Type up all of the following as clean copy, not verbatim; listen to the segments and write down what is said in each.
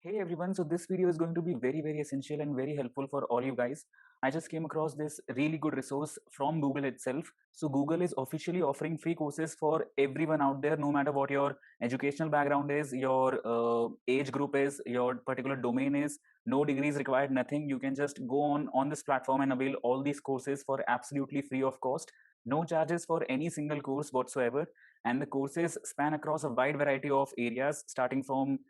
Hey everyone, so this video is going to be very essential and very helpful for all you guys. I just came across this really good resource from Google itself. So Google is officially offering free courses for everyone out there, no matter what your educational background is, your age group is, your particular domain is. No degrees required, nothing. You can just go on this platform and avail all these courses for absolutely free of cost. No charges for any single course whatsoever. And the courses span across a wide variety of areas, starting from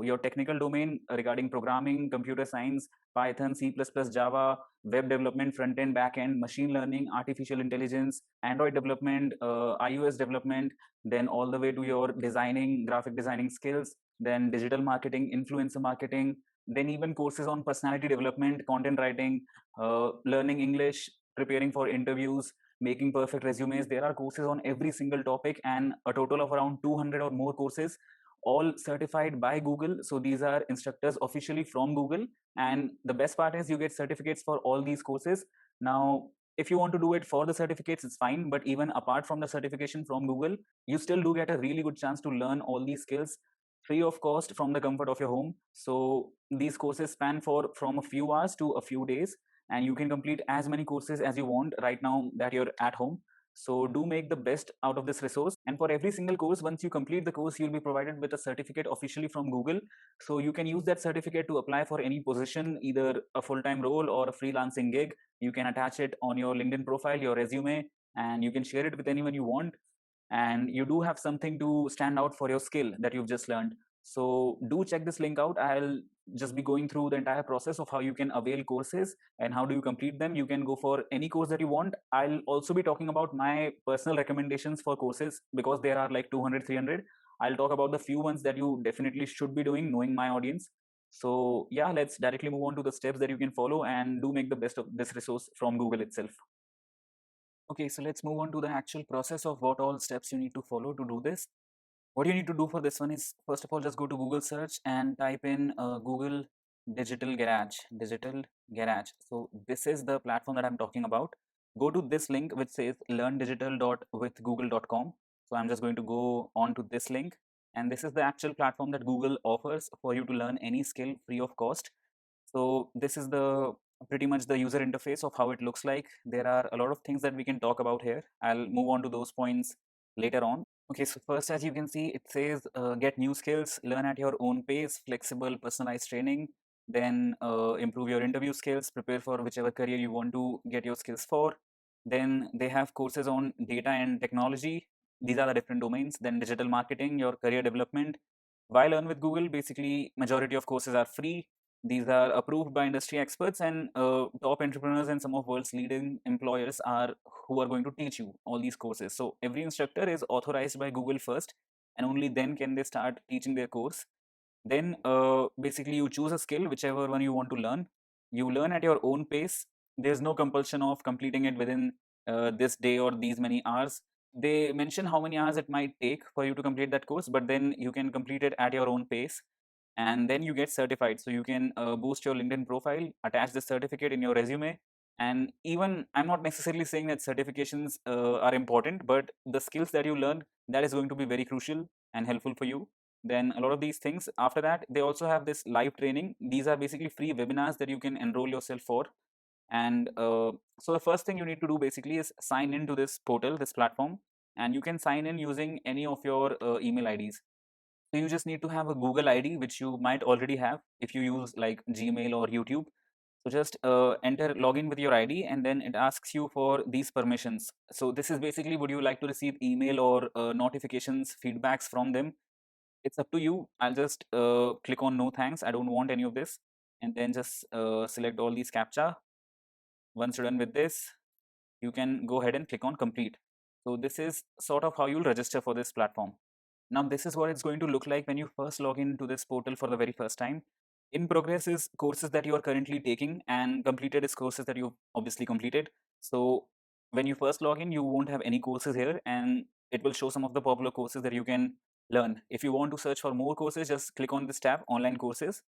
your technical domain regarding programming, computer science, Python, C++, Java, web development, front end, back end, machine learning, artificial intelligence, Android development, iOS development, then all the way to your designing, graphic designing skills, then digital marketing, influencer marketing, then even courses on personality development, content writing, learning English, preparing for interviews, making perfect resumes. There are courses on every single topic and a total of around 200 or more courses, all certified by Google. So these are instructors officially from Google. And the best part is you get certificates for all these courses. Now, if you want to do it for the certificates, it's fine. But even apart from the certification from Google, you still do get a really good chance to learn all these skills free of cost from the comfort of your home. So these courses span for from a few hours to a few days, and you can complete as many courses as you want right now that you're at home. So do make the best out of this resource. And for every single course, once you complete the course, you'll be provided with a certificate officially from Google. So you can use that certificate to apply for any position, either a full-time role or a freelancing gig. You can attach it on your LinkedIn profile, your resume, and you can share it with anyone you want. And you do have something to stand out for your skill that you've just learned. So do check this link out. I'll just be going through the entire process of how you can avail courses and how do you complete them. You can go for any course that you want. I'll also be talking about my personal recommendations for courses because there are like 200, 300. I'll talk about the few ones that you definitely should be doing, knowing my audience. So yeah, let's directly move on to the steps that you can follow and do make the best of this resource from Google itself. Okay, so let's move on to the actual process of what all steps you need to follow to do this. What you need to do for this one is, first of all, just go to Google search and type in Google Digital Garage. Digital Garage. So this is the platform that I'm talking about. Go to this link which says learndigital.withgoogle.com. So I'm just going to go on to this link, and this is the actual platform that Google offers for you to learn any skill free of cost. So this is the pretty much the user interface of how it looks like. There are a lot of things that we can talk about here. I'll move on to those points later on. Okay, so first, as you can see, it says get new skills, learn at your own pace, flexible, personalized training, then improve your interview skills, prepare for whichever career you want to get your skills for. Then they have courses on data and technology. These are the different domains. Then digital marketing, your career development. Why learn with Google? Basically, majority of courses are free. These are approved by industry experts, and top entrepreneurs and some of world's leading employers are who are going to teach you all these courses. So every instructor is authorized by Google first, and only then can they start teaching their course. Then basically you choose a skill, whichever one you want to learn. You learn at your own pace. There's no compulsion of completing it within this day or these many hours. They mention how many hours it might take for you to complete that course, but then you can complete it at your own pace, and then you get certified. So you can boost your LinkedIn profile, attach the certificate in your resume. And even, I'm not necessarily saying that certifications are important, but the skills that you learn, that is going to be very crucial and helpful for you. Then a lot of these things, after that they also have this live training. These are basically free webinars that you can enroll yourself for. And so the first thing you need to do basically is sign into this portal, this platform, and you can sign in using any of your email IDs. So you just need to have a Google ID, which you might already have if you use like Gmail or YouTube. So just enter login with your ID, and then it asks you for these permissions. So this is basically, would you like to receive email or notifications, feedbacks from them? It's up to you. I'll just click on no thanks. I don't want any of this. And then just select all these CAPTCHA. Once you're done with this, you can go ahead and click on complete. So this is sort of how you'll register for this platform. Now this is what it's going to look like when you first log into this portal for the very first time. In progress is courses that you are currently taking, and completed is courses that you've obviously completed. So when you first log in, you won't have any courses here, and it will show some of the popular courses that you can learn. If you want to search for more courses, just click on this tab, online courses.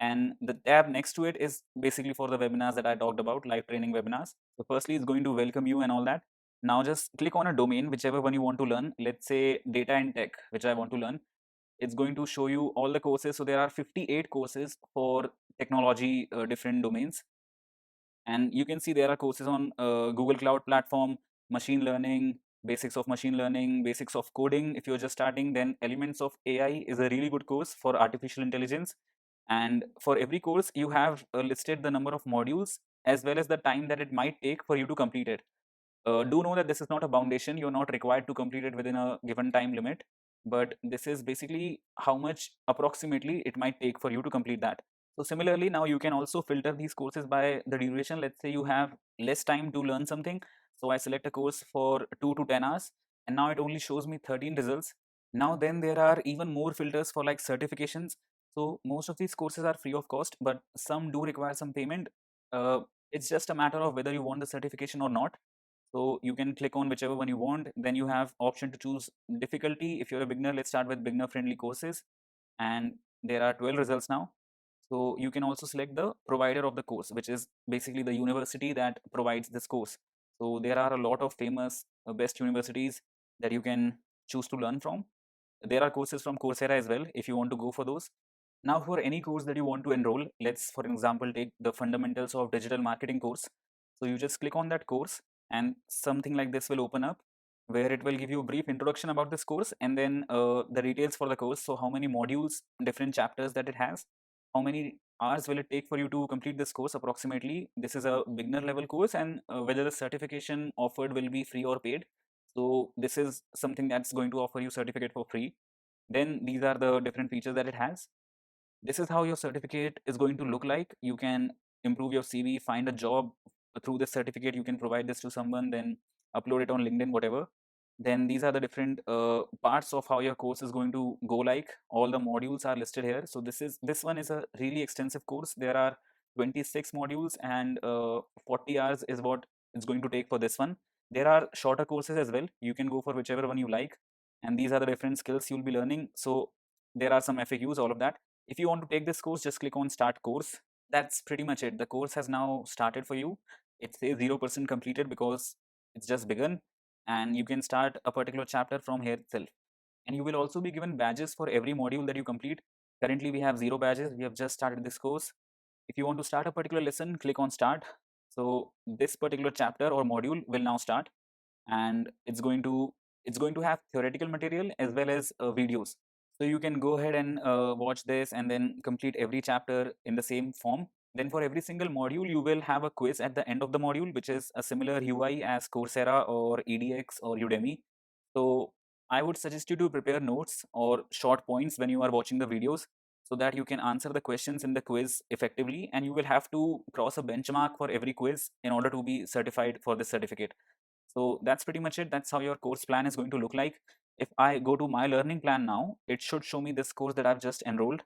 And the tab next to it is basically for the webinars that I talked about, live training webinars. So firstly, it's going to welcome you and all that. Now just click on a domain, whichever one you want to learn. Let's say data and tech, which I want to learn. It's going to show you all the courses. So there are 58 courses for technology, different domains. And you can see there are courses on Google Cloud Platform, machine learning, basics of machine learning, basics of coding. If you're just starting, then elements of AI is a really good course for artificial intelligence. And for every course, you have listed the number of modules as well as the time that it might take for you to complete it. Do know that this is not a foundation. You're not required to complete it within a given time limit, but this is basically how much approximately it might take for you to complete that. So similarly, now you can also filter these courses by the duration. Let's say you have less time to learn something. So I select a course for 2 to 10 hours, and now it only shows me 13 results. Now then there are even more filters for like certifications. So most of these courses are free of cost, but some do require some payment. Uh, it's just a matter of whether you want the certification or not. So you can click on whichever one you want. Then you have option to choose difficulty. If you're a beginner, let's start with beginner friendly courses. And there are 12 results now. So you can also select the provider of the course, which is basically the university that provides this course. So there are a lot of famous best universities that you can choose to learn from. There are courses from Coursera as well if you want to go for those. Now, for any course that you want to enroll, let's, for example, take the fundamentals of digital marketing course. So you just click on that course, and something like this will open up where it will give you a brief introduction about this course and then the details for the course. So, how many modules, different chapters that it has, how many hours will it take for you to complete this course approximately. This is a beginner level course, and whether the certification offered will be free or paid. So, this is something that's going to offer you certificate for free. Then these are the different features that it has. This is how your certificate is going to look like. You can improve your CV, find a job through this certificate. You can provide this to someone, then upload it on LinkedIn, whatever. Then these are the different parts of how your course is going to go like. All the modules are listed here. So this one is a really extensive course. There are 26 modules, and 40 hours is what it's going to take for this one. There are shorter courses as well. You can go for whichever one you like. And these are the different skills you'll be learning. So there are some FAQs, all of that. If you want to take this course, just click on start course. That's pretty much it. The course has now started for you. It says 0% completed because it's just begun, and you can start a particular chapter from here itself. And you will also be given badges for every module that you complete. Currently, we have 0 badges. We have just started this course. If you want to start a particular lesson, click on start. So this particular chapter or module will now start, and it's going to have theoretical material as well as videos. So you can go ahead and watch this and then complete every chapter in the same form. Then for every single module, you will have a quiz at the end of the module, which is a similar UI as Coursera or EDX or Udemy. So I would suggest you to prepare notes or short points when you are watching the videos, so that you can answer the questions in the quiz effectively, and you will have to cross a benchmark for every quiz in order to be certified for this certificate. So that's pretty much it. That's how your course plan is going to look like. If I go to my learning plan now, it should show me this course that I've just enrolled.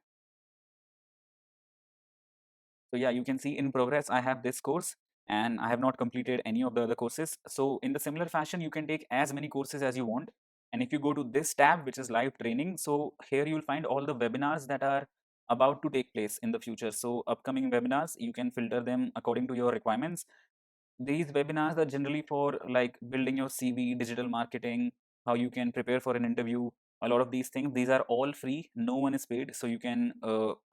So yeah, you can see in progress, I have this course and I have not completed any of the other courses. So in the similar fashion, you can take as many courses as you want. And if you go to this tab, which is live training, so here you'll find all the webinars that are about to take place in the future. So upcoming webinars, you can filter them according to your requirements. These webinars are generally for like building your CV, digital marketing, how you can prepare for an interview, a lot of these things. These are all free, no one is paid, so you can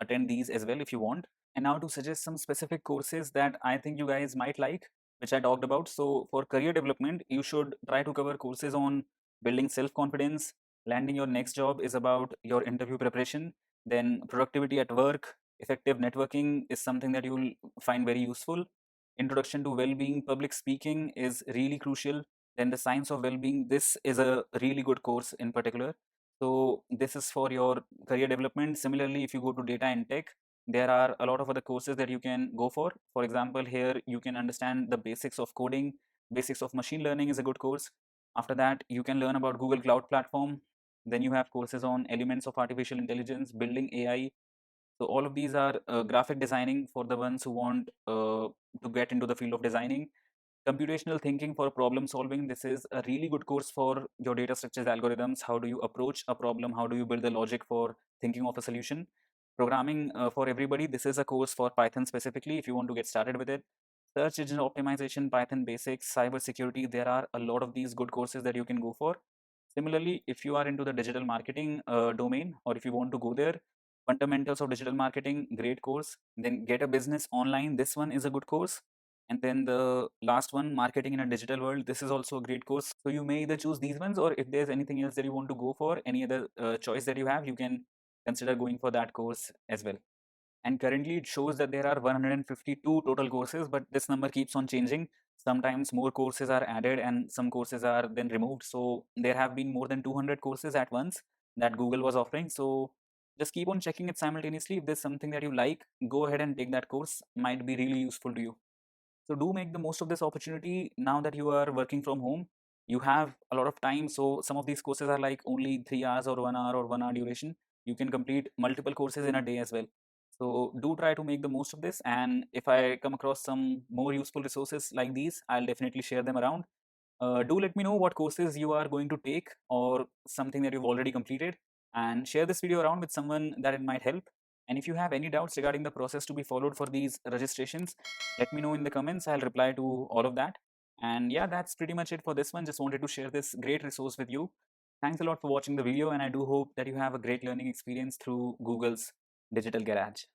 attend these as well if you want. And now to suggest some specific courses that I think you guys might like, which I talked about. So for career development, you should try to cover courses on building self-confidence. Landing your next job is about your interview preparation. Then productivity at work, effective networking is something that you'll find very useful. Introduction to well-being, public speaking is really crucial. Then the science of well-being, this is a really good course in particular. So this is for your career development. Similarly, if you go to data and tech, there are a lot of other courses that you can go for. For example, here you can understand the basics of coding, basics of machine learning is a good course. After that, you can learn about Google Cloud Platform. Then you have courses on elements of artificial intelligence, building AI. So all of these are graphic designing for the ones who want to get into the field of designing. Computational thinking for problem solving. This is a really good course for your data structures algorithms. How do you approach a problem? How do you build the logic for thinking of a solution? Programming for everybody. This is a course for Python specifically if you want to get started with it. Search engine optimization, Python basics, cyber security. There are a lot of these good courses that you can go for. Similarly, if you are into the digital marketing domain, or if you want to go there, fundamentals of digital marketing, great course. Then get a business online. This one is a good course. And then the last one, marketing in a digital world. This is also a great course. So you may either choose these ones, or if there's anything else that you want to go for, any other choice that you have, you can consider going for that course as well. And currently it shows that there are 152 total courses, but this number keeps on changing. Sometimes more courses are added and some courses are then removed. So there have been more than 200 courses at once that Google was offering. So just keep on checking it simultaneously. If there's something that you like, go ahead and take that course. Might be really useful to you. So do make the most of this opportunity now that you are working from home. You have a lot of time. So some of these courses are like only 3 hours or 1 hour or 1 hour duration. You can complete multiple courses in a day as well. So do try to make the most of this. And if I come across some more useful resources like these, I'll definitely share them around. Do let me know what courses you are going to take or something that you've already completed, and share this video around with someone that it might help. And if you have any doubts regarding the process to be followed for these registrations, let me know in the comments. I'll reply to all of that. And yeah, that's pretty much it for this one. Just wanted to share this great resource with you. Thanks a lot for watching the video, and I do hope that you have a great learning experience through Google's Digital Garage.